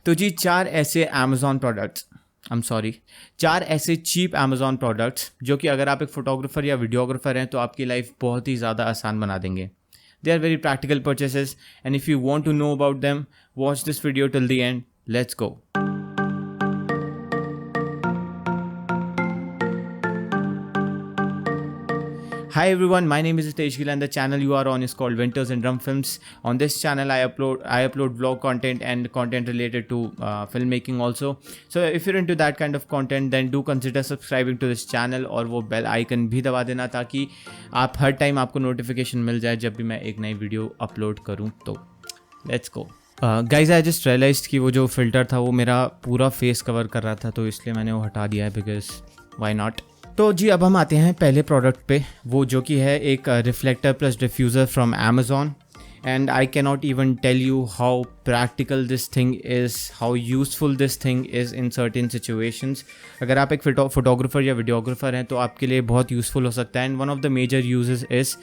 तो जी चार ऐसे चीप अमेज़ॉन प्रोडक्ट्स जो कि अगर आप एक फ़ोटोग्राफ़र या वीडियोग्राफ़र हैं तो आपकी लाइफ बहुत ही ज़्यादा आसान बना देंगे. They are very practical purchases, and if you want to know about them, watch this video till the end. Let's go. Hi everyone, my name is Hitesh Gill and the channel you are on is called Winters and Drum Films. On this channel I upload vlog content and content related to filmmaking also. So if you're into that kind of content then do consider subscribing to this channel और वो bell icon भी दबा देना ताकि आप हर time आपको notification मिल जाए जब भी मैं एक नई वीडियो अपलोड करूँ तो. Let's go. Guys I just realised कि वो जो फ़िल्टर था वो मेरा पूरा फेस कवर कर रहा था तो इसलिए मैंने वो हटा दिया है बिकॉज वाई नॉट. तो जी अब हम आते हैं पहले प्रोडक्ट पे, वो जो कि है एक reflector plus diffuser from Amazon. And I cannot even tell you how practical this thing is, how useful this thing is in certain situations. अगर आप एक फोटोग्राफ़र या वीडियोग्राफ़र हैं तो आपके लिए बहुत यूज़फुल हो सकता है. And one of the major uses is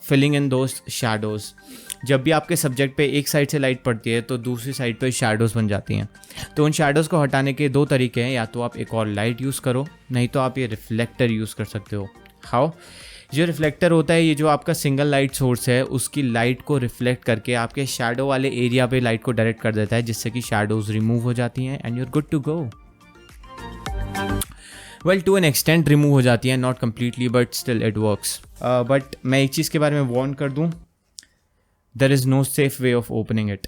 filling in those shadows. जब भी आपके सब्जेक्ट पे एक साइड से लाइट पड़ती है तो दूसरी साइड पे शैडोज़ बन जाती हैं. तो उन शैडोज़ को हटाने के दो तरीके हैं, या तो आप एक और लाइट यूज़ करो, नहीं तो आप ये रिफ्लेक्टर यूज़ कर सकते हो. हाउ? जो रिफ्लेक्टर होता है ये जो आपका सिंगल लाइट सोर्स है उसकी लाइट को रिफ्लेक्ट करके आपके शैडो वाले एरिया पे लाइट को डायरेक्ट कर देता है जिससे कि शैडोज़ रिमूव हो जाती हैं and you are good to go. Well to an extent remove हो जाती है, not completely but still it works. But मैं एक चीज़ के बारे में वार्न कर दूँ, there is no safe way of opening it.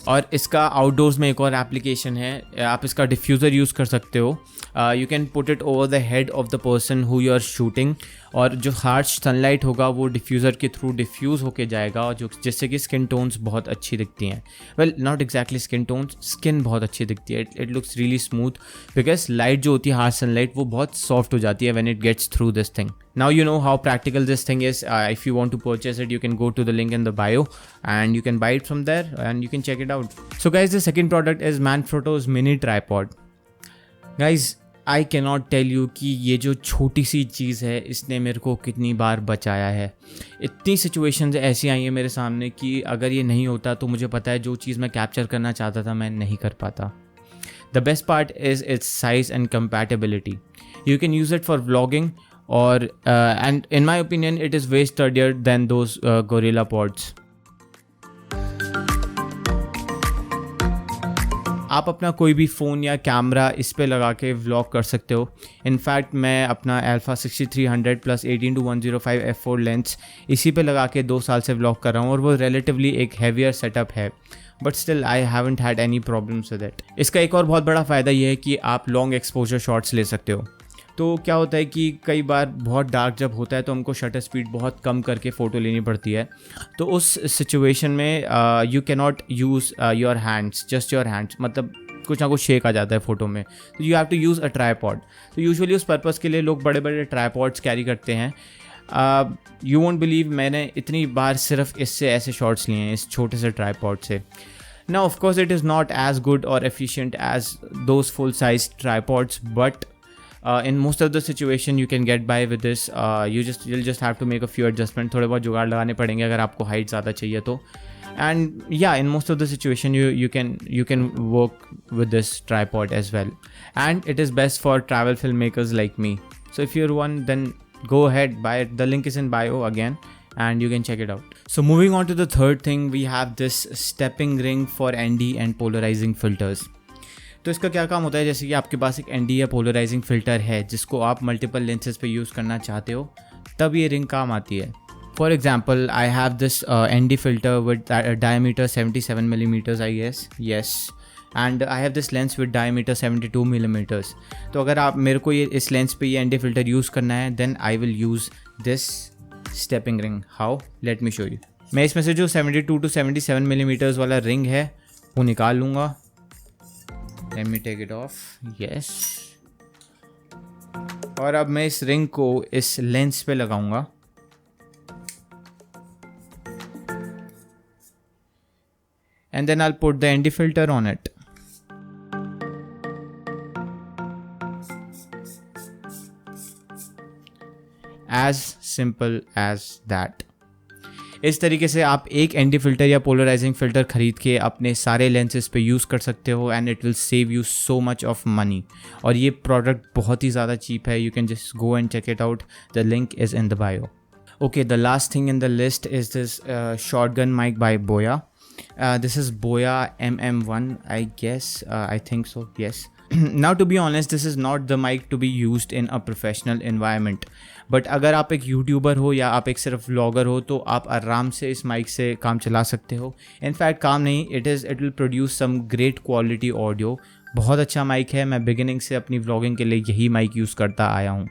और इसका आउटडोर्स में एक और एप्लीकेशन है, आप इसका डिफ्यूज़र यूज़ कर सकते हो. You can put it over the head of the person who you are shooting और जो हार्श सनलाइट होगा वो डिफ्यूज़र के थ्रू डिफ्यूज़ होके जाएगा और जो जिससे कि स्किन टोन्स बहुत अच्छी दिखती हैं. Well not exactly skin tones, skin बहुत अच्छी दिखती है. It looks really smooth because light जो होती है हार्श सनलाइट वो बहुत सॉफ्ट हो जाती है when it gets through this thing. Now you know how practical this thing is. If you want to purchase it, you can go to the link in the bio and you can buy it from there and you can check it out. So guys, the second product is Manfrotto's mini tripod. Guys, I cannot tell you कि ये जो छोटी सी चीज़ है इसने मेरे को कितनी बार बचाया है. इतनी सिचुएशंस ऐसी आई हैं मेरे सामने कि अगर ये नहीं होता तो मुझे पता है जो चीज़ मैं कैप्चर करना चाहता था मैं नहीं कर पाता. The best part is its size and compatibility. You can use it for vlogging or and in my opinion it is way sturdier than those Gorilla Pods. आप अपना कोई भी फ़ोन या कैमरा इस पे लगा के व्लॉग कर सकते हो. इनफैक्ट मैं अपना Alpha 6300 प्लस 18-105 f4 लेंस इसी पे लगा के 2 साल से व्लॉग कर रहा हूँ और वो रिलेटिवली एक हैवियर सेटअप है but still I haven't had any problems with it. इसका एक और बहुत बड़ा फ़ायदा ये है कि आप लॉन्ग एक्सपोजर शॉट्स ले सकते हो. तो क्या होता है कि कई बार बहुत डार्क जब होता है तो हमको शटर स्पीड बहुत कम करके फ़ोटो लेनी पड़ती है. तो उस सिचुएशन में you can not use your hands, just your hands, मतलब कुछ ना कुछ शेक आ जाता है फ़ोटो में. तो you have to use a tripod. तो यूजुअली उस पर्पज़ के लिए लोग बड़े बड़े ट्राईपॉड्स कैरी करते हैं. यू वोंट बिलीव मैंने इतनी बार सिर्फ इससे ऐसे शॉट्स लिए हैं इस छोटे से ट्राईपॉड से. Now of course it is not as good or efficient as those full size tripods but in most of the situation you can get by with this. You'll just have to make a few adjustments. थोड़े बहुत जुगाड़ लगाने पड़ेंगे अगर आपको height ज़्यादा चाहिए तो. And yeah, in most of the situation you can work with this tripod as well. And it is best for travel filmmakers like me. So if you're one, then go ahead, buy it. The link is in bio again. And you can check it out. So moving on to the third thing, we have this stepping ring for ND and polarizing filters. तो इसका क्या काम होता है, जैसे कि आपके पास एक ND या पोलराइजिंग फ़िल्टर है जिसको आप मल्टीपल लेंसेज पे यूज़ करना चाहते हो तब ये रिंग काम आती है. For example I have this ND filter with diameter 77 millimeters I guess. Yes. And I have this lens with diameter 72 millimeters. तो अगर आप मेरे को ये इस लेंस पे ये ND filter यूज़ करना है then I will use this stepping ring. How? Let me show you. मैं इसमें से जो 72 to 77 millimeters वाला रिंग है वो निकाल लूँगा. Let me take it off. Yes. और अब मैं इस रिंग को इस लेंस पे लगाऊंगा. And then I will put the ND filter on it. As simple as that. इस तरीके से आप एक एंटी फिल्टर या पोलराइजिंग फिल्टर खरीद के अपने सारे लेंसेज पे यूज़ कर सकते हो and it will save you so much of money. और ये प्रोडक्ट बहुत ही ज़्यादा चीप है, you can just go and check it out, the link is in the bio. Okay, the last thing in the list is this shotgun mic by Boya. This is Boya MM1, I guess. I think so, yes. Now, to be honest, this is not the mic to be used in a professional environment. But अगर आप एक YouTuber हो या आप एक सिर्फ vlogger हो तो आप आराम से इस माइक से काम चला सकते हो। इनफैक्ट काम नहीं, it will produce some great quality audio. बहुत अच्छा माइक है, मैं बिगिनिंग से अपनी व्लॉगिंग के लिए यही माइक यूज़ करता आया हूँ।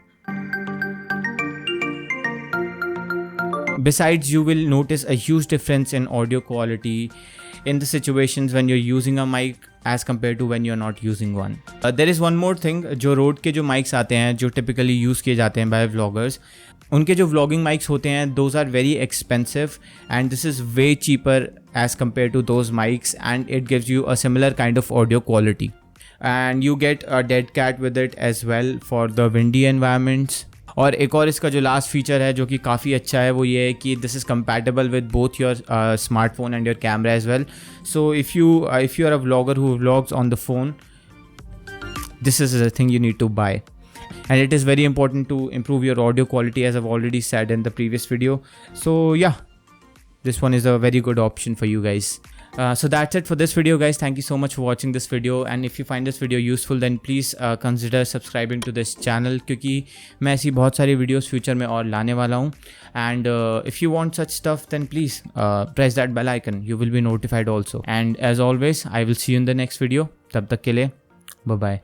Besides, you will notice a huge difference in audio quality in the situations when you're using a mic as compared to when you're not using one. There is one more thing, जो road के जो mics आते हैं जो typically use किए जाते हैं by vloggers, उनके जो vlogging mics होते हैं those are very expensive and this is way cheaper as compared to those mics and it gives you a similar kind of audio quality. And you get a dead cat with it as well for the windy environments. और एक और इसका जो last feature है जो कि काफ़ी अच्छा है वो ये है कि this is compatible with both your smartphone and your camera as well. So if you are a vlogger who vlogs on the phone, this is a thing you need to buy and it is very important to improve your audio quality as I've already said in the previous video. So yeah, this one is a very good option for you guys. So that's it for this video guys. Thank you so much for watching this video and if you find this video useful then please consider subscribing to this channel क्योंकि मैं ऐसी बहुत सारी videos future में और लाने वाला हूँ and if you want such stuff then please press that bell icon, you will be notified also and as always I will see you in the next video. तब तक के लिए bye bye.